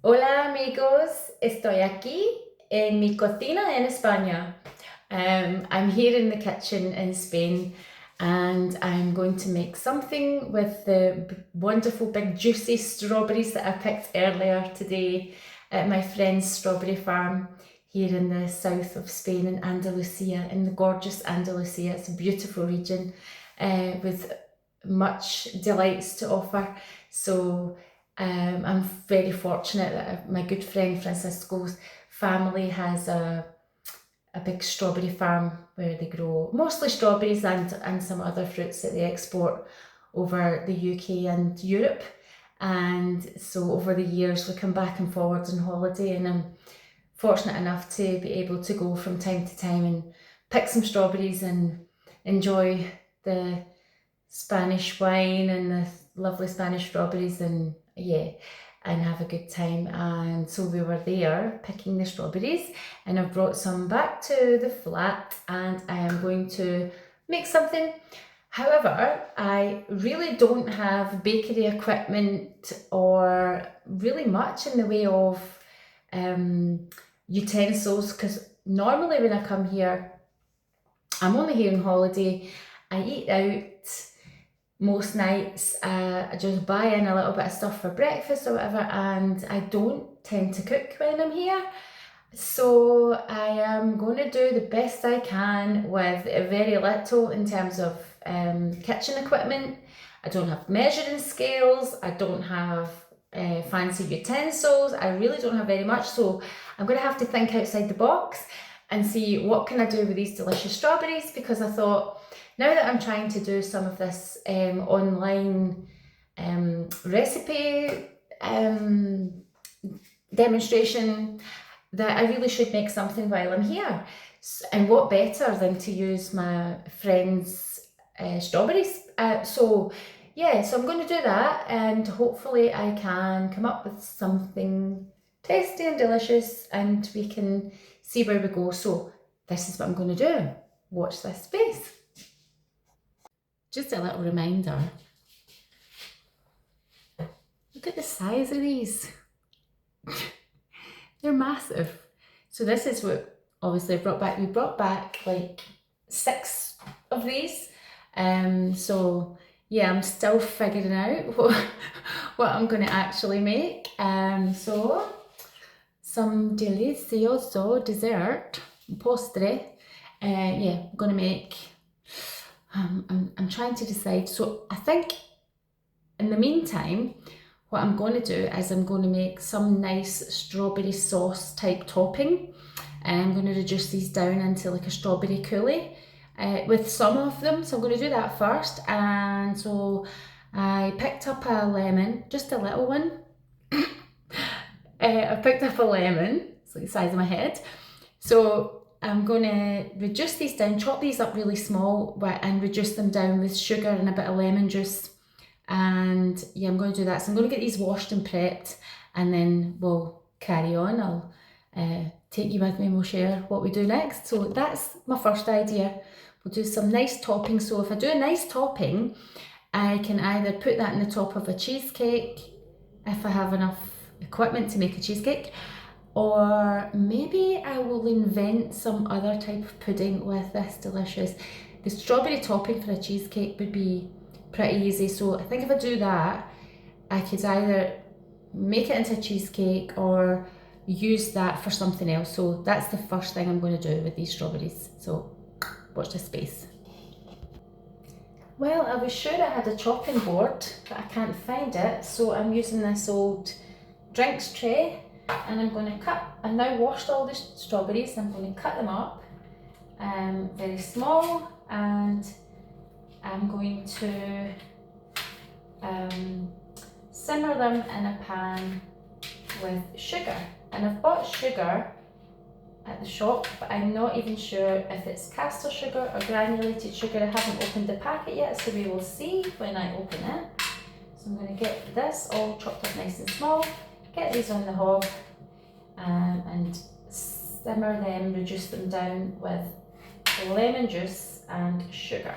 Hola amigos, estoy aquí en mi cocina en España. I'm here in the kitchen in Spain and I'm going to make something with the wonderful big juicy strawberries that I picked earlier today at my friend's strawberry farm here in the south of Spain in Andalucia, in the gorgeous Andalucia. It's a beautiful region with much delights to offer. So I'm very fortunate that my good friend Francisco's family has a big strawberry farm where they grow mostly strawberries and some other fruits that they export over the UK and Europe. And so over the years we come back and forwards on holiday, and I'm fortunate enough to be able to go from time to time and pick some strawberries and enjoy the Spanish wine and the lovely Spanish strawberries, and have a good time. And so we were there picking the strawberries, and I've brought some back to the flat and I am going to make something. However, I really don't have bakery equipment or really much in the way of utensils, because normally when I come here, I'm only here on holiday, I eat out most nights. I just buy in a little bit of stuff for breakfast or whatever, and I don't tend to cook when I'm here. So I am going to do the best I can with very little in terms of kitchen equipment. I don't have measuring scales, I don't have fancy utensils, I really don't have very much, so I'm going to have to think outside the box and see what can I do with these delicious strawberries, because I thought, now that I'm trying to do some of this online recipe demonstration, that I really should make something while I'm here. And what better than to use my friend's strawberries. So I'm going to do that, and hopefully I can come up with something tasty and delicious and we can see where we go. So this is what I'm going to do. Watch this space. Just a little reminder, look at the size of these. They're massive. So this is what obviously I brought back. We brought back like 6 of these. So yeah, I'm still figuring out what I'm going to actually make. So some delicioso dessert, postre. I'm going to make. I'm trying to decide. So I think in the meantime, what I'm going to do is I'm going to make some nice strawberry sauce type topping. And I'm going to reduce these down into like a strawberry coulis with some of them. So I'm going to do that first. And so I picked up a lemon, just a little one. I picked up a lemon, it's like the size of my head. So I'm going to reduce these down, chop these up really small, and reduce them down with sugar and a bit of lemon juice. And yeah, I'm going to do that. So I'm going to get these washed and prepped, and then we'll carry on. I'll take you with me and we'll share what we do next. So that's my first idea. We'll do some nice topping. So if I do a nice topping, I can either put that in the top of a cheesecake, if I have enough equipment to make a cheesecake, or maybe I will invent some other type of pudding with this delicious. The strawberry topping for a cheesecake would be pretty easy, so I think if I do that, I could either make it into a cheesecake or use that for something else. So that's the first thing I'm going to do with these strawberries. So watch this space. Well, I was sure I had a chopping board, but I can't find it, so I'm using this old drinks tray, and I'm going to cut. I've now washed all the strawberries. I'm going to cut them up very small, and I'm going to simmer them in a pan with sugar. And I've bought sugar at the shop, but I'm not even sure if it's caster sugar or granulated sugar. I haven't opened the packet yet, so we will see when I open it. So I'm going to get this all chopped up nice and small, get these on the hob, and simmer them, reduce them down with lemon juice and sugar.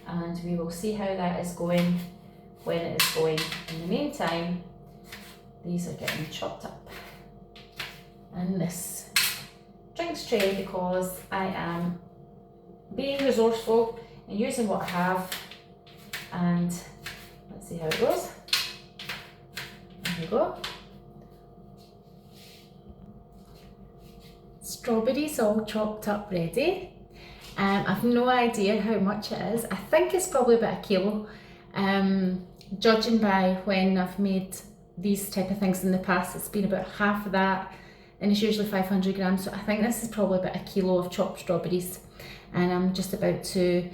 And we will see how that is going when it is going. In the meantime, these are getting chopped up in this drinks tray because I am being resourceful and using what I have. And let's see how it goes. There we go. Strawberries all chopped up ready. I've no idea how much it is. I think it's probably about a kilo. Judging by when I've made these type of things in the past, it's been about half of that, and it's usually 500 grams. So I think this is probably about a kilo of chopped strawberries. And I'm just about to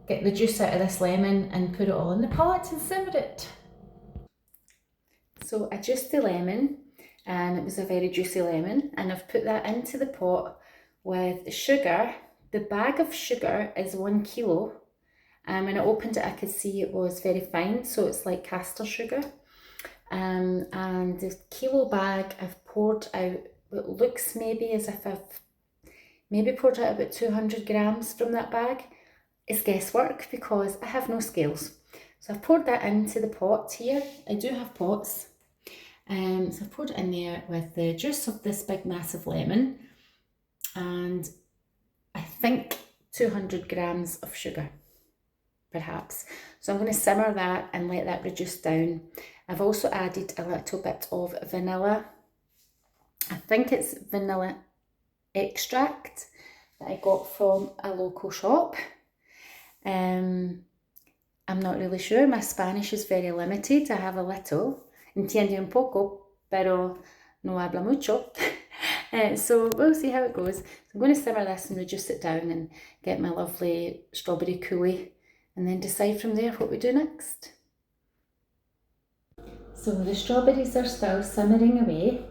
get the juice out of this lemon and put it all in the pot and simmer it. So I juiced the lemon, and it was a very juicy lemon, and I've put that into the pot with sugar. The bag of sugar is 1 kilo. When I opened it, I could see it was very fine, so it's like caster sugar. And the kilo bag I've poured out, it looks maybe as if I've maybe poured out about 200 grams from that bag. It's guesswork because I have no scales. So I've poured that into the pot here. I do have pots. So I've poured it in there with the juice of this big massive lemon, and I think 200 grams of sugar, perhaps. So I'm going to simmer that and let that reduce down. I've also added a little bit of vanilla. I think it's vanilla extract that I got from a local shop. I'm not really sure. My Spanish is very limited. I have a little. Entiendo un poco, pero no habla mucho. So we'll see how it goes. So I'm going to simmer this and reduce it down and get my lovely strawberry coulis, and then decide from there what we do next. So the strawberries are still simmering away,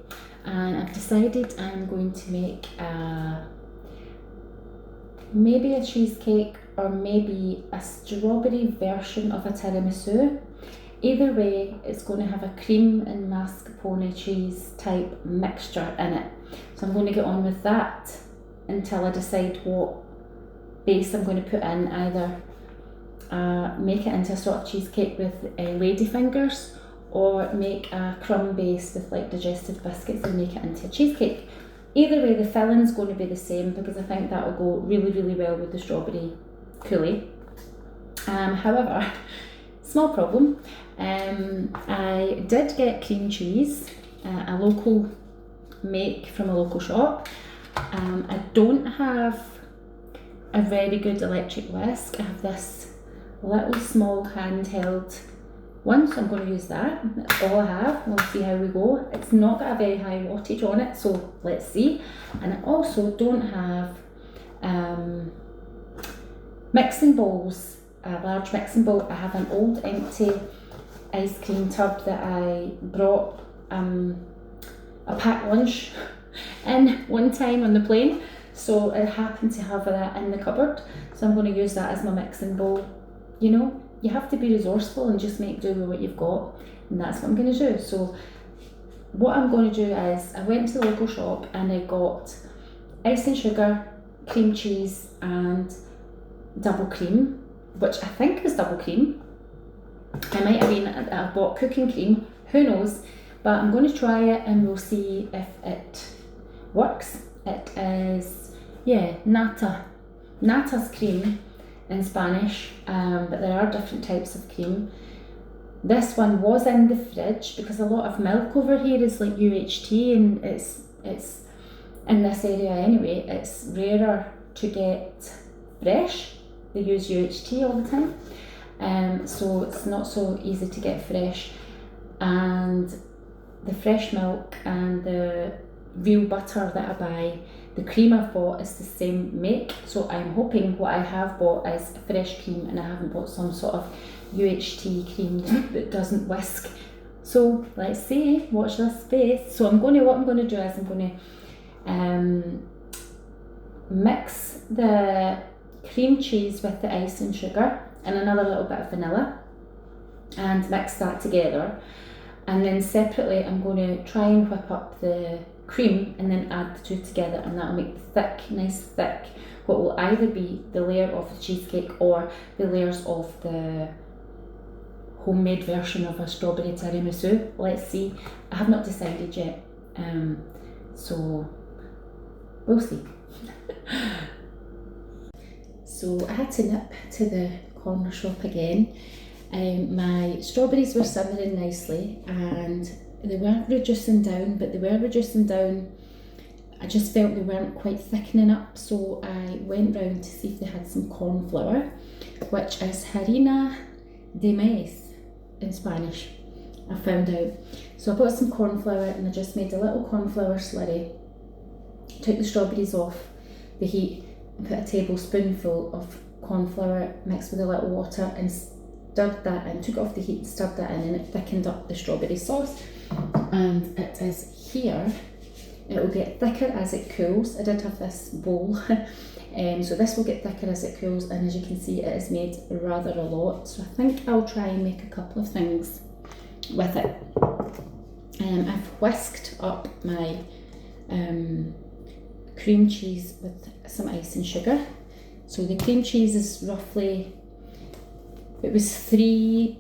and I've decided I'm going to make maybe a cheesecake or maybe a strawberry version of a tiramisu. Either way, it's going to have a cream and mascarpone cheese type mixture in it. So I'm going to get on with that until I decide what base I'm going to put in. Either make it into a sort of cheesecake with lady fingers, or make a crumb base with like digestive biscuits and make it into a cheesecake. Either way, the filling's going to be the same because I think that will go really, really well with the strawberry coulis. However, small problem. I did get cream cheese, a local make from a local shop. I don't have a very good electric whisk. I have this little small handheld one, so I'm going to use that. That's all I have. We'll see how we go. It's not got a very high wattage on it, so let's see. And I also don't have mixing bowls, a large mixing bowl. I have an old empty ice cream tub that I brought a packed lunch in one time on the plane, so I happen to have that in the cupboard, so I'm going to use that as my mixing bowl. You know, you have to be resourceful and just make do with what you've got, and that's what I'm going to do. So what I'm going to do is I went to the local shop and I got icing sugar, cream cheese and double cream, which I think is double cream. I might have been, I bought cooking cream, who knows, but I'm going to try it and we'll see if it works. It is, yeah, nata's cream in Spanish, but there are different types of cream. This one was in the fridge because a lot of milk over here is like UHT, and it's in this area anyway, it's rarer to get fresh. They use UHT all the time, so it's not so easy to get fresh. And the fresh milk and the real butter that I buy, the cream I've bought is the same make, so I'm hoping what I have bought is fresh cream and I haven't bought some sort of UHT cream that doesn't whisk. So let's see, watch this space. So what I'm going to do is I'm going to mix the cream cheese with the ice and sugar and another little bit of vanilla and mix that together, and then separately I'm going to try and whip up the cream and then add the two together, and that'll make the thick, nice thick, what will either be the layer of the cheesecake or the layers of the homemade version of a strawberry tiramisu. Let's see. I have not decided yet, so we'll see. So I had to nip to the corner shop again. My strawberries were simmering nicely and they weren't reducing down, but they were reducing down. I just felt they weren't quite thickening up, so I went round to see if they had some corn flour, which is harina de maíz in Spanish, I found out. So I bought some corn flour and I just made a little corn flour slurry, took the strawberries off the heat and put a tablespoonful of corn flour mixed with a little water and stirred that in, took it off the heat and stirred that in, and it thickened up the strawberry sauce. And it is here. It will get thicker as it cools. I did have this bowl, so this will get thicker as it cools, and as you can see it is made rather a lot, so I think I'll try and make a couple of things with it. I've whisked up my cream cheese with some ice and sugar. So the cream cheese is roughly, it was 3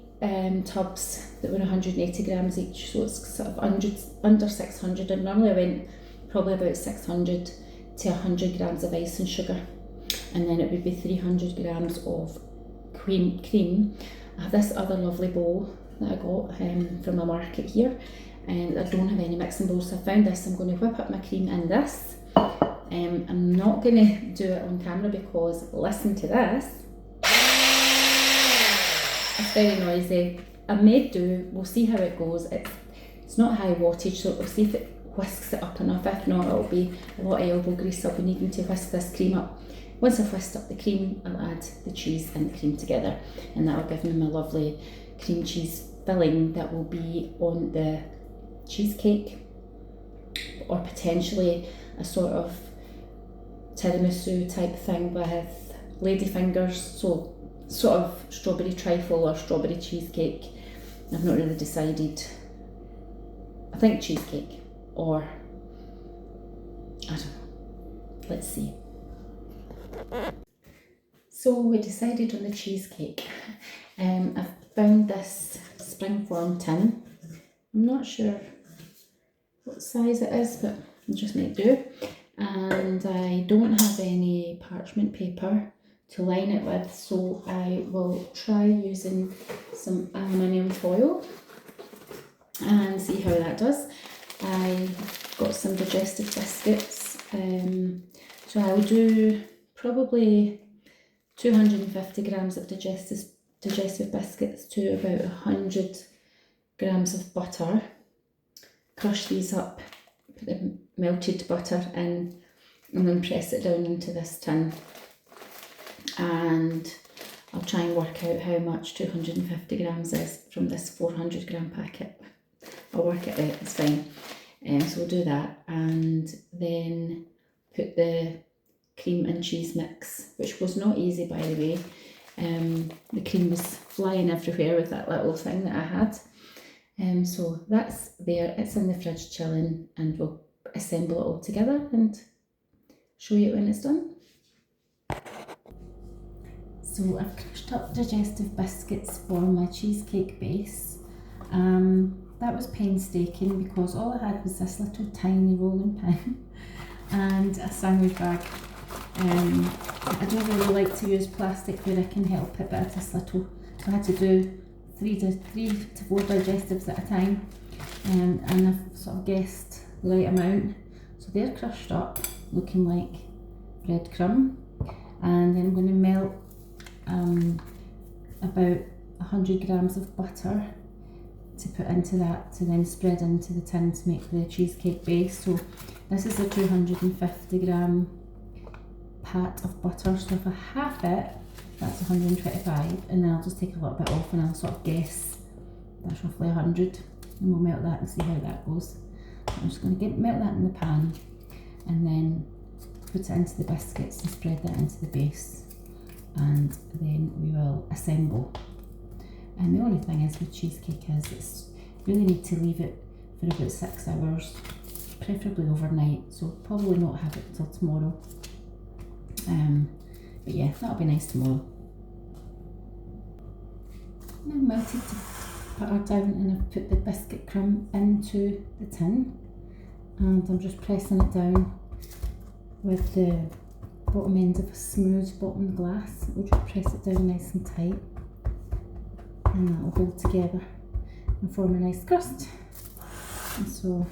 tubs that were 180 grams each, so it's sort of under 600, and normally I went probably about 600 to 100 grams of ice and sugar, and then it would be 300 grams of cream. I have this other lovely bowl that I got from a market here, and I don't have any mixing bowls, so I found this. I'm going to whip up my cream in this. I'm not going to do it on camera because listen to this. It's very noisy. I made do, we'll see how it goes. It's not high wattage, so we'll see if it whisks it up enough. If not, it'll be a lot of elbow grease. I'll be needing to whisk this cream up. Once I've whisked up the cream, I'll add the cheese and the cream together, and that'll give me my lovely cream cheese filling that will be on the cheesecake, or potentially a sort of tiramisu type thing with ladyfingers, so sort of strawberry trifle or strawberry cheesecake. I've not really decided. I think cheesecake, or I don't know. Let's see. So we decided on the cheesecake. I've found this springform tin. I'm not sure what size it is, but I'll just make do. And I don't have any parchment paper to line it with, so I will try using some aluminium foil and see how that does. I got some digestive biscuits, so I'll do probably 250 grams of digestive biscuits to about 100 grams of butter. Crush these up, put the melted butter in, and then press it down into this tin. And I'll try and work out how much 250 grams is from this 400 gram packet. I'll work it out, it's fine. So we'll do that, and then put the cream and cheese mix, which was not easy, by the way. The cream was flying everywhere with that little thing that I had. So that's there, it's in the fridge chilling, and we'll assemble it all together and show you it when it's done. So I've crushed up digestive biscuits for my cheesecake base. That was painstaking because all I had was this little tiny rolling pin and a sandwich bag. I don't really like to use plastic where I can help it, but it's this little, so I had to do 3 to 4 digestives at a time, and I've sort of guessed the right amount. So they're crushed up, looking like breadcrumb, and then I'm going to melt about 100 grams of butter to put into that, to then spread into the tin to make the cheesecake base. So this is a 250 gram pat of butter, so if I half it, that's 125, and then I'll just take a little bit off and I'll sort of guess that's roughly 100, and we'll melt that and see how that goes. I'm just going to melt that in the pan and then put it into the biscuits and spread that into the base, and then we will assemble. And the only thing is with cheesecake is it's really need to leave it for about 6 hours, preferably overnight, so probably not have it till tomorrow. But yeah, that'll be nice tomorrow. Now melted butter down and I've put the biscuit crumb into the tin, and I'm just pressing it down with the bottom end of a smooth bottom glass. We'll just press it down nice and tight, and that will hold together and form a nice crust. And so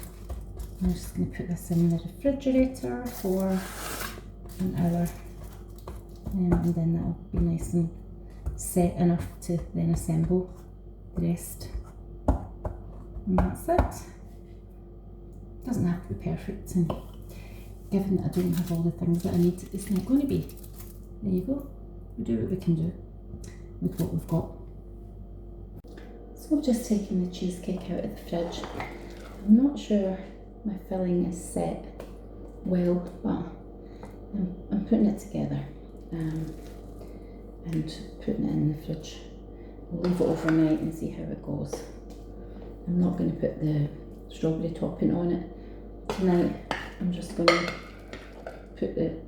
I'm just going to put this in the refrigerator for an hour, and then that'll be nice and set enough to then assemble the rest. And that's it. Doesn't have to be perfect, and given that I don't have all the things that I need, it's not going to be. There you go. We do what we can do with what we've got. So I've just taken the cheesecake out of the fridge. I'm not sure my filling is set well, but I'm putting it together and putting it in the fridge. I'll leave it overnight and see how it goes. I'm not going to put the strawberry topping on it tonight. I'm just going to put the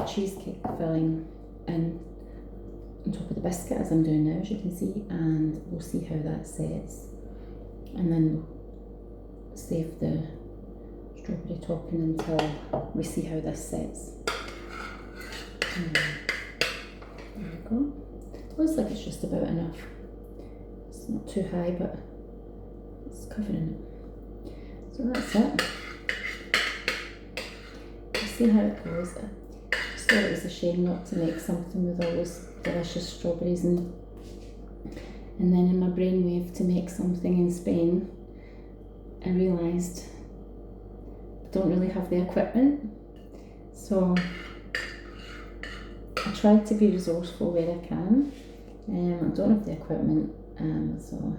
cheesecake filling in on top of the biscuit, as I'm doing now, as you can see, and we'll see how that sets, and then we'll save the strawberry topping until we see how this sets. There we go. Looks like it's just about enough. It's not too high, but it's covering it. So that's it. We'll see how it goes. I just thought it was a shame not to make something with all those delicious strawberries, and then in my brainwave to make something in Spain, I realised I don't really have the equipment. So I try to be resourceful where I can. I don't have the equipment, so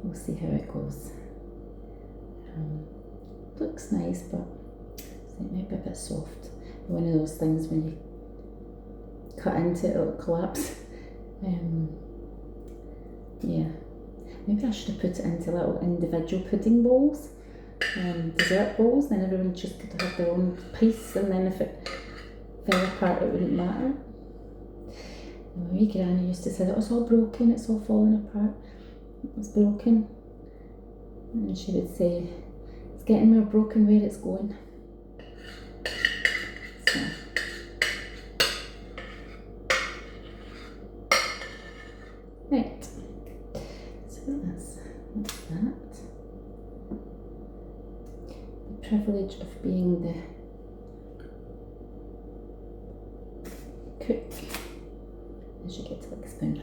we'll see how it goes. Looks nice, but it might be a bit soft. One of those things when you cut into it, it'll collapse. Yeah, maybe I should have put it into little individual pudding bowls, dessert bowls, then everyone just could have their own piece, and then if it fell apart it wouldn't matter. My wee granny used to say that it's all broken, it's all falling apart, it's broken, and she would say it's getting more broken where it's going. So right, so that's that. The privilege of being the cook. I should get to like a spoon.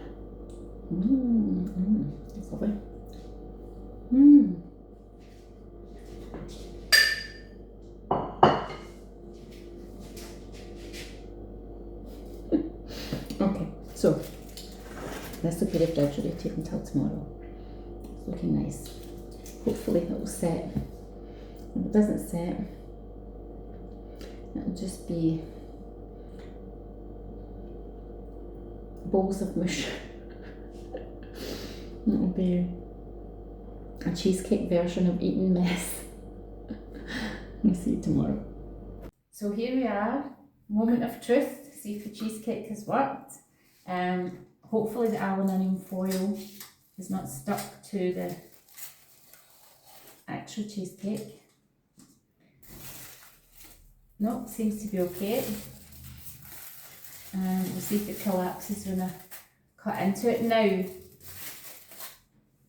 That's lovely. Okay, so this will be refrigerated until tomorrow. It's looking nice. Hopefully it will set. If it doesn't set, it'll just be bowls of mush. It'll be a cheesecake version of eating mess. We'll see you tomorrow. So here we are, moment of truth, see if the cheesecake has worked. Hopefully the aluminium foil is not stuck to the actual cheesecake. No, seems to be okay. We'll see if it collapses when I cut into it. Now,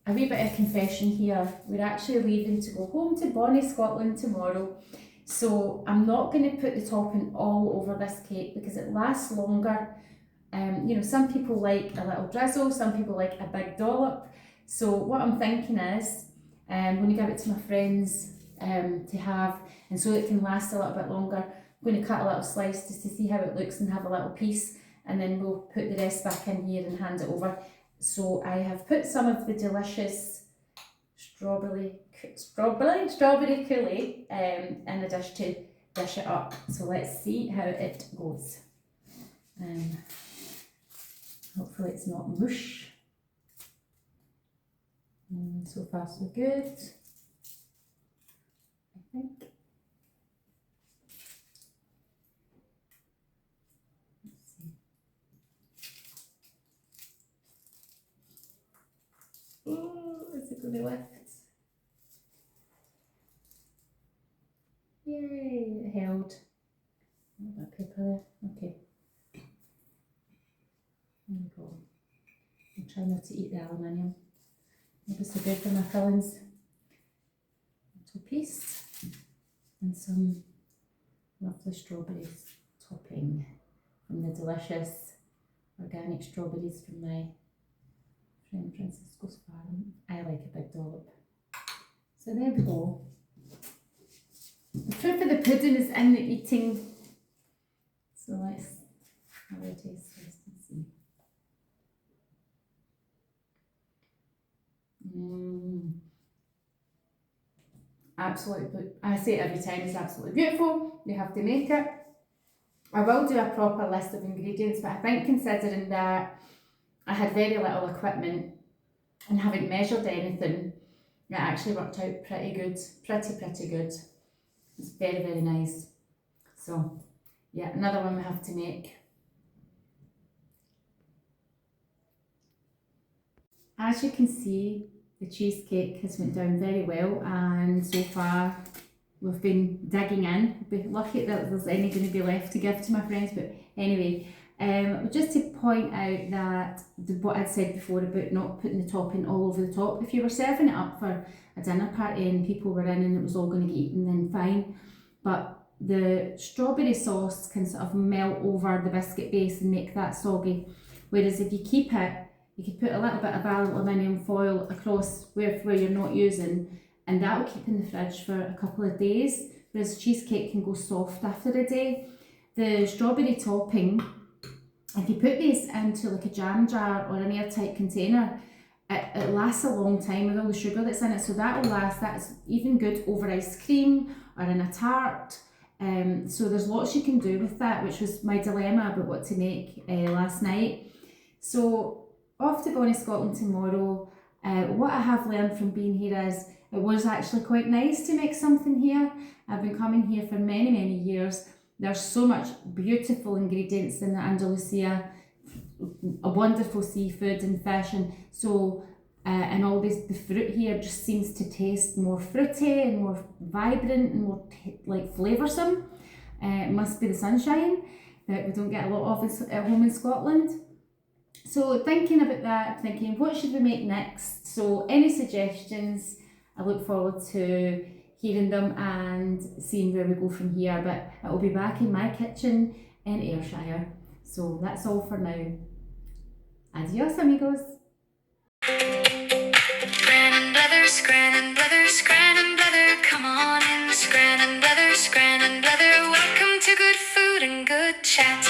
a wee bit of confession here. We're actually leaving to go home to Bonnie, Scotland tomorrow. So I'm not going to put the topping all over this cake because it lasts longer. You know, some people like a little drizzle, some people like a big dollop. So what I'm thinking is, I'm going to give it to my friends to have, and so it can last a little bit longer. I'm going to cut a little slice just to see how it looks and have a little piece, and then we'll put the rest back in here and hand it over. So I have put some of the delicious strawberry coulis in a dish to dish it up. So let's see how it goes. Hopefully it's not mush. So far so good, I think. Let's see. Oh, is it going to lift? Yay, it held. A little bit of paper there. Okay. There we go. I'll try not to eat the aluminium. Maybe so good for my fillings. Little piece. And some lovely strawberries topping from the delicious organic strawberries from my friend Francisco's farm. I like a big dollop. So there we go. The proof of the pudding is in the eating. So let's have a taste first and see. Absolutely, I say it every time, it's absolutely beautiful. You have to make it. I will do a proper list of ingredients, but I think considering that I had very little equipment and haven't measured anything, it actually worked out pretty good, pretty good. It's very, very nice. So yeah, another one we have to make. As you can see, the cheesecake has went down very well, and so far we've been digging in. We'll be lucky that there's any going to be left to give to my friends, but anyway, just to point out that what I'd said before about not putting the topping all over the top, if you were serving it up for a dinner party and people were in and it was all going to get eaten, then fine, but the strawberry sauce can sort of melt over the biscuit base and make that soggy, whereas if you keep it, you could put a little bit of aluminium foil across where you're not using, and that will keep in the fridge for a couple of days, whereas cheesecake can go soft after a day. The strawberry topping, if you put these into like a jam jar or an airtight container, it lasts a long time with all the sugar that's in it, so that will last. That's even good over ice cream or in a tart. So there's lots you can do with that, which was my dilemma about what to make last night. So off to Bonnie, Scotland tomorrow. What I have learned from being here is it was actually quite nice to make something here. I've been coming here for many years. There's so much beautiful ingredients in Andalusia, a wonderful seafood and fish, and so and all this, the fruit here just seems to taste more fruity and more vibrant and more like flavoursome. It must be the sunshine that we don't get a lot of at home in Scotland. So thinking about that, thinking what should we make next? So any suggestions, I look forward to hearing them and seeing where we go from here, but I will be back in my kitchen in Ayrshire. So that's all for now. Adios amigos. Scran and blether, scran and blether, scran and blether, come on in, scran and blether, welcome to good food and good chat.